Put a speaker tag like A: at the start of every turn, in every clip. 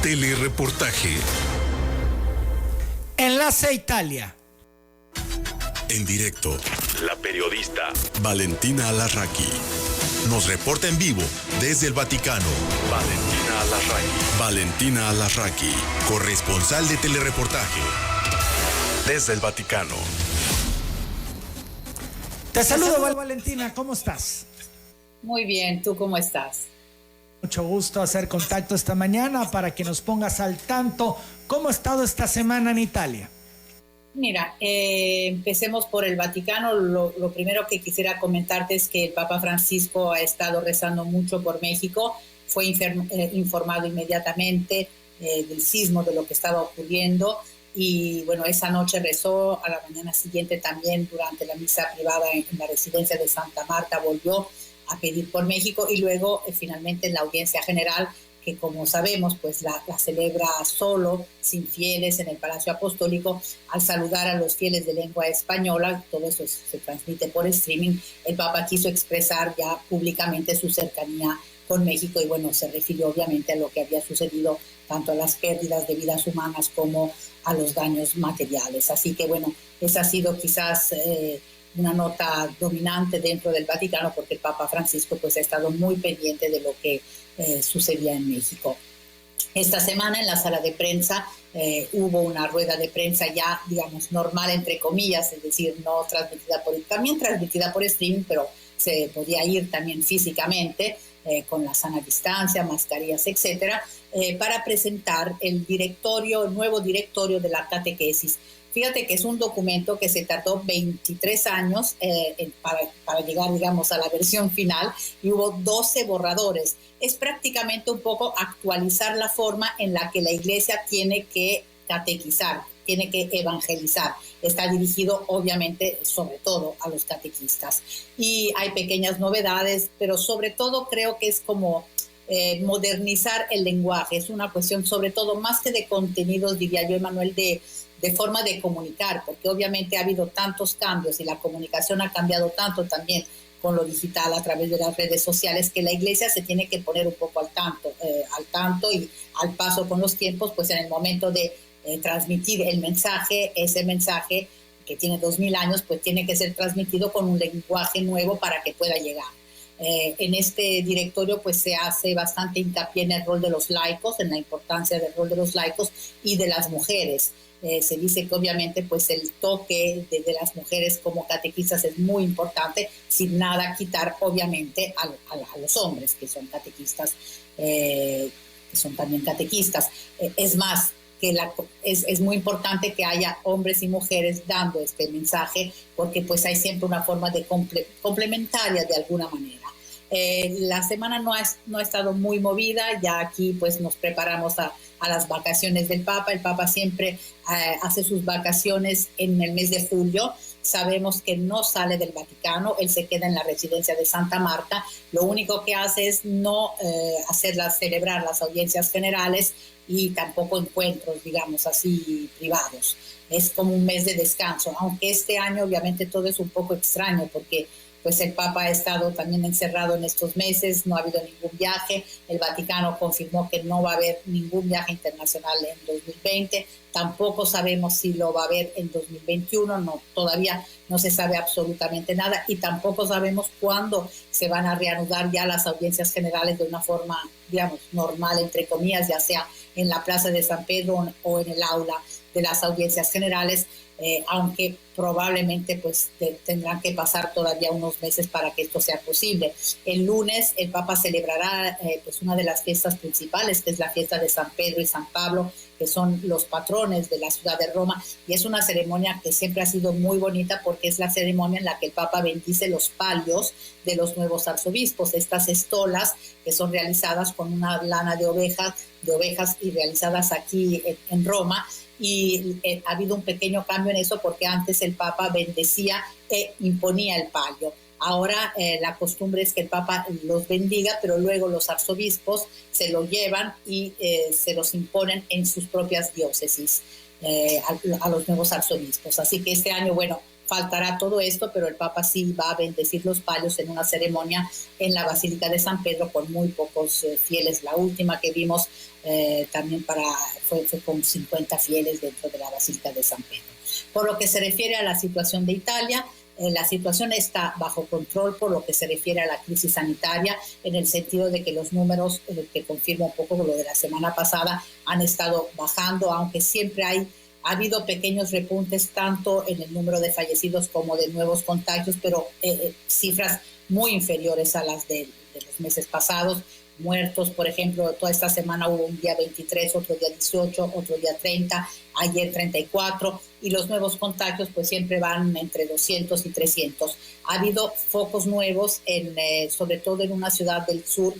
A: Telereportaje.
B: Enlace a Italia.
A: En directo, la periodista Valentina Alarraqui nos reporta en vivo desde el Vaticano. Valentina Alarraqui, corresponsal de Telereportaje desde el Vaticano.
B: Te saludo, Valentina, ¿cómo estás?
C: Muy bien, ¿tú cómo estás?
B: Mucho gusto hacer contacto esta mañana para que nos pongas al tanto. ¿Cómo ha estado esta semana en Italia?
C: Mira, empecemos por el Vaticano. Lo primero que quisiera comentarte es que el Papa Francisco ha estado rezando mucho por México. Fue informado inmediatamente del sismo, de lo que estaba ocurriendo. Y bueno, esa noche rezó, a la mañana siguiente también durante la misa privada en la residencia de Santa Marta volvió a pedir por México y luego finalmente en la audiencia general, que como sabemos pues la celebra solo, sin fieles, en el Palacio Apostólico, al saludar a los fieles de lengua española. Todo eso se transmite por streaming. El Papa quiso expresar ya públicamente su cercanía con México y bueno, se refirió obviamente a lo que había sucedido, tanto a las pérdidas de vidas humanas como a los daños materiales. Así que bueno, esa ha sido quizás una nota dominante dentro del Vaticano, porque el Papa Francisco pues ha estado muy pendiente de lo que sucedía en México. Esta semana en la sala de prensa hubo una rueda de prensa ya, digamos, normal, entre comillas, es decir, no transmitida también transmitida por streaming, pero se podía ir también físicamente, con la sana distancia, mascarillas, etcétera, para presentar el nuevo directorio de la catequesis. Fíjate que es un documento que se tardó 23 años para llegar, digamos, a la versión final, y hubo 12 borradores. Es prácticamente un poco actualizar la forma en la que la Iglesia tiene que catequizar, tiene que evangelizar. Está dirigido, obviamente, sobre todo a los catequistas. Y hay pequeñas novedades, pero sobre todo creo que es como modernizar el lenguaje. Es una cuestión, sobre todo, más que de contenidos, diría yo, Emanuel, de forma de comunicar, porque obviamente ha habido tantos cambios y la comunicación ha cambiado tanto también con lo digital a través de las redes sociales, que la Iglesia se tiene que poner un poco al tanto y al paso con los tiempos, pues en el momento de transmitir el mensaje, ese mensaje que tiene 2000 años, pues tiene que ser transmitido con un lenguaje nuevo para que pueda llegar. En este directorio pues se hace bastante hincapié en el rol de los laicos, en la importancia del rol de los laicos y de las mujeres. Se dice que obviamente pues el toque de las mujeres como catequistas es muy importante, sin nada quitar obviamente a los hombres que son catequistas, que son también catequistas. Es más, que es muy importante que haya hombres y mujeres dando este mensaje, porque pues hay siempre una forma de complementaria de alguna manera. La semana no ha estado muy movida, ya aquí pues nos preparamos a las vacaciones del Papa. El Papa siempre hace sus vacaciones en el mes de julio. Sabemos que no sale del Vaticano, él se queda en la residencia de Santa Marta. Lo único que hace es no celebrar las audiencias generales y tampoco encuentros, digamos así, privados. Es como un mes de descanso, aunque este año obviamente todo es un poco extraño, porque pues el Papa ha estado también encerrado en estos meses, no ha habido ningún viaje. El Vaticano confirmó que no va a haber ningún viaje internacional en 2020. Tampoco sabemos si lo va a haber en 2021, todavía no se sabe absolutamente nada, y tampoco sabemos cuándo se van a reanudar ya las audiencias generales de una forma, digamos, normal, entre comillas, ya sea en la Plaza de San Pedro o en el aula de las audiencias generales. Aunque probablemente pues tendrán que pasar todavía unos meses para que esto sea posible. El lunes el Papa celebrará pues una de las fiestas principales, que es la fiesta de San Pedro y San Pablo, que son los patrones de la ciudad de Roma, y es una ceremonia que siempre ha sido muy bonita, porque es la ceremonia en la que el Papa bendice los palios de los nuevos arzobispos, estas estolas que son realizadas con una lana de ovejas y realizadas aquí en Roma. Y ha habido un pequeño cambio en eso, porque antes el Papa bendecía e imponía el palio. Ahora la costumbre es que el Papa los bendiga, pero luego los arzobispos se lo llevan y se los imponen en sus propias diócesis a los nuevos arzobispos. Así que este año, bueno, faltará todo esto, pero el Papa sí va a bendecir los pallios en una ceremonia en la Basílica de San Pedro con muy pocos fieles. La última que vimos también fue con 50 fieles dentro de la Basílica de San Pedro. Por lo que se refiere a la situación de Italia, la situación está bajo control por lo que se refiere a la crisis sanitaria, en el sentido de que los números, que confirma un poco lo de la semana pasada, han estado bajando, aunque siempre ha habido pequeños repuntes tanto en el número de fallecidos como de nuevos contagios, pero cifras muy inferiores a las de los meses pasados. Muertos, por ejemplo, toda esta semana hubo un día 23, otro día 18, otro día 30, ayer 34, y los nuevos contagios pues siempre van entre 200 y 300. Ha habido focos nuevos, sobre todo en una ciudad del sur,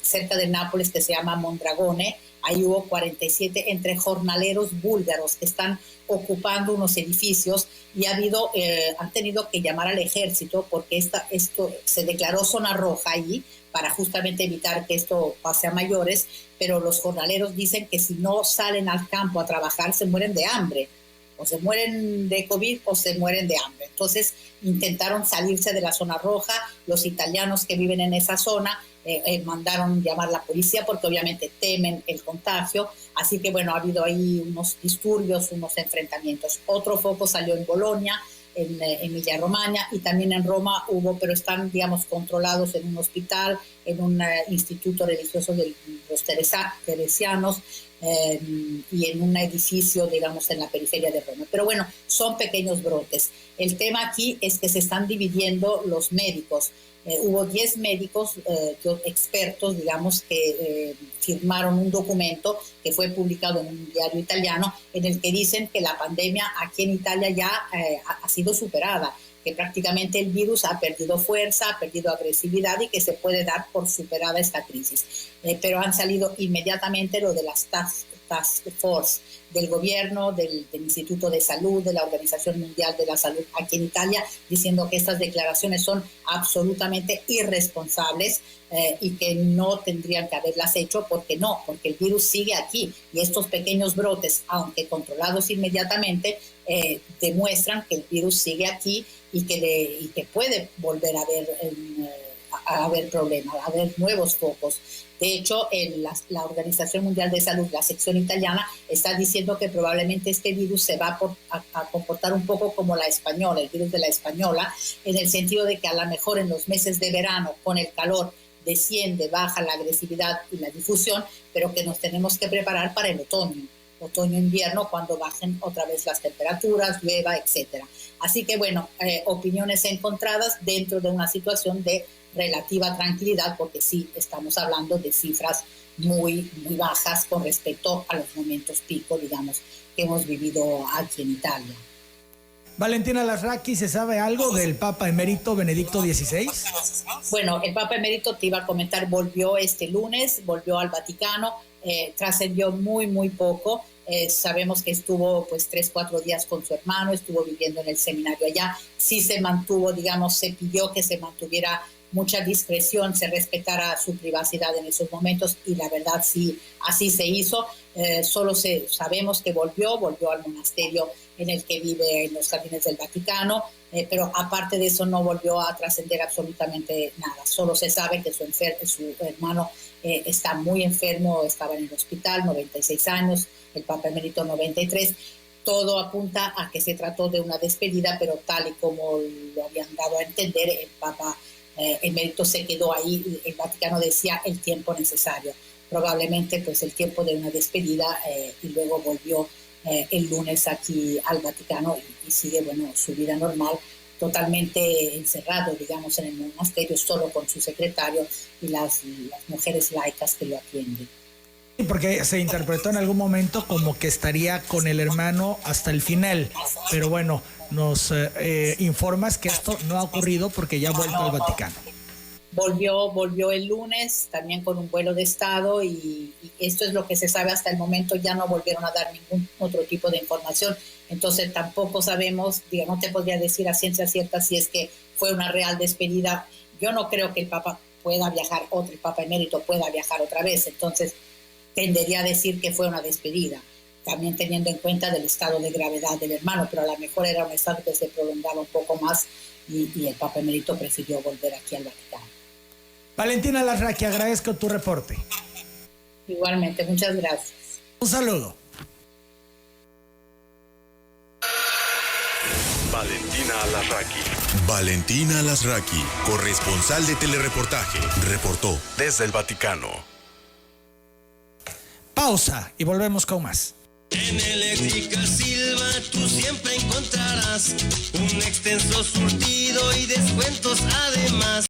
C: cerca de Nápoles, que se llama Mondragone. Ahí hubo 47 entre jornaleros búlgaros que están ocupando unos edificios y han tenido que llamar al ejército porque esto se declaró zona roja allí para justamente evitar que esto pase a mayores, pero los jornaleros dicen que si no salen al campo a trabajar se mueren de hambre, o se mueren de COVID o se mueren de hambre. Entonces intentaron salirse de la zona roja. Los italianos que viven en esa zona mandaron llamar a la policía porque obviamente temen el contagio. Así que bueno, ha habido ahí unos disturbios, unos enfrentamientos. Otro foco salió en Bolonia, en Emilia-Romagna, y también en Roma hubo, pero están, digamos, controlados en un hospital, en un instituto religioso de los teresianos, y en un edificio, digamos, en la periferia de Roma. Pero bueno, son pequeños brotes. El tema aquí es que se están dividiendo los médicos. Hubo 10 médicos expertos, digamos, que firmaron un documento que fue publicado en un diario italiano en el que dicen que la pandemia aquí en Italia ya ha sido superada, que prácticamente el virus ha perdido fuerza, ha perdido agresividad y que se puede dar por superada esta crisis. Pero han salido inmediatamente lo de las task force del gobierno, del Instituto de Salud, de la Organización Mundial de la Salud aquí en Italia, diciendo que estas declaraciones son absolutamente irresponsables y que no tendrían que haberlas hecho porque el virus sigue aquí y estos pequeños brotes, aunque controlados inmediatamente, demuestran que el virus sigue aquí y que puede volver a haber problemas, a haber nuevos focos. De hecho, la Organización Mundial de Salud, la sección italiana, está diciendo que probablemente este virus se va a comportar un poco como la española, el virus de la española, en el sentido de que a lo mejor en los meses de verano, con el calor, desciende, baja la agresividad y la difusión, pero que nos tenemos que preparar para el otoño-invierno, cuando bajen otra vez las temperaturas, llueva, etc. Así que, bueno, opiniones encontradas dentro de una situación de relativa tranquilidad, porque sí estamos hablando de cifras muy, muy bajas con respecto a los momentos pico, digamos, que hemos vivido aquí en Italia.
B: Valentina Larraqui, ¿se sabe algo del Papa Emérito Benedicto XVI?
C: Bueno, el Papa Emérito, te iba a comentar, volvió este lunes, volvió al Vaticano, trascendió muy, muy poco. Sabemos que estuvo pues 3-4 días con su hermano, estuvo viviendo en el seminario allá. Sí se mantuvo, digamos, se pidió que se mantuviera mucha discreción, se respetara su privacidad en esos momentos y la verdad sí, así se hizo. Solo sabemos que volvió al monasterio en el que vive en los jardines del Vaticano, pero aparte de eso no volvió a trascender absolutamente nada. Solo se sabe que su hermano está muy enfermo, estaba en el hospital, 96 años, el Papa Emérito 93. Todo apunta a que se trató de una despedida, pero tal y como lo habían dado a entender, el Papa Emérito se quedó ahí. El Vaticano decía el tiempo necesario, probablemente pues el tiempo de una despedida, y luego volvió el lunes aquí al Vaticano y sigue, bueno, su vida normal, totalmente encerrado, digamos, en el monasterio, solo con su secretario y las mujeres laicas que lo atienden.
B: Porque se interpretó en algún momento como que estaría con el hermano hasta el final, pero bueno, nos informas que esto no ha ocurrido porque ya ha vuelto al Vaticano.
C: Volvió el lunes también con un vuelo de Estado y esto es lo que se sabe hasta el momento. Ya no volvieron a dar ningún otro tipo de información, entonces tampoco sabemos, no te podría decir a ciencia cierta si es que fue una real despedida. Yo no creo que el Papa Emérito pueda viajar otra vez, entonces tendería a decir que fue una despedida, también teniendo en cuenta del estado de gravedad del hermano, pero a lo mejor era un estado que se prolongaba un poco más y el Papa Emérito prefirió volver aquí al Vaticano.
B: Valentina Larraqui, agradezco tu reporte.
C: Igualmente, muchas gracias.
B: Un saludo.
A: Valentina Alasraqui. Valentina Alasraqui, corresponsal de Telereportaje, reportó desde el Vaticano.
B: Pausa y volvemos con más.
D: En Eléctrica Silva tú siempre encontrarás un extenso surtido y descuentos además.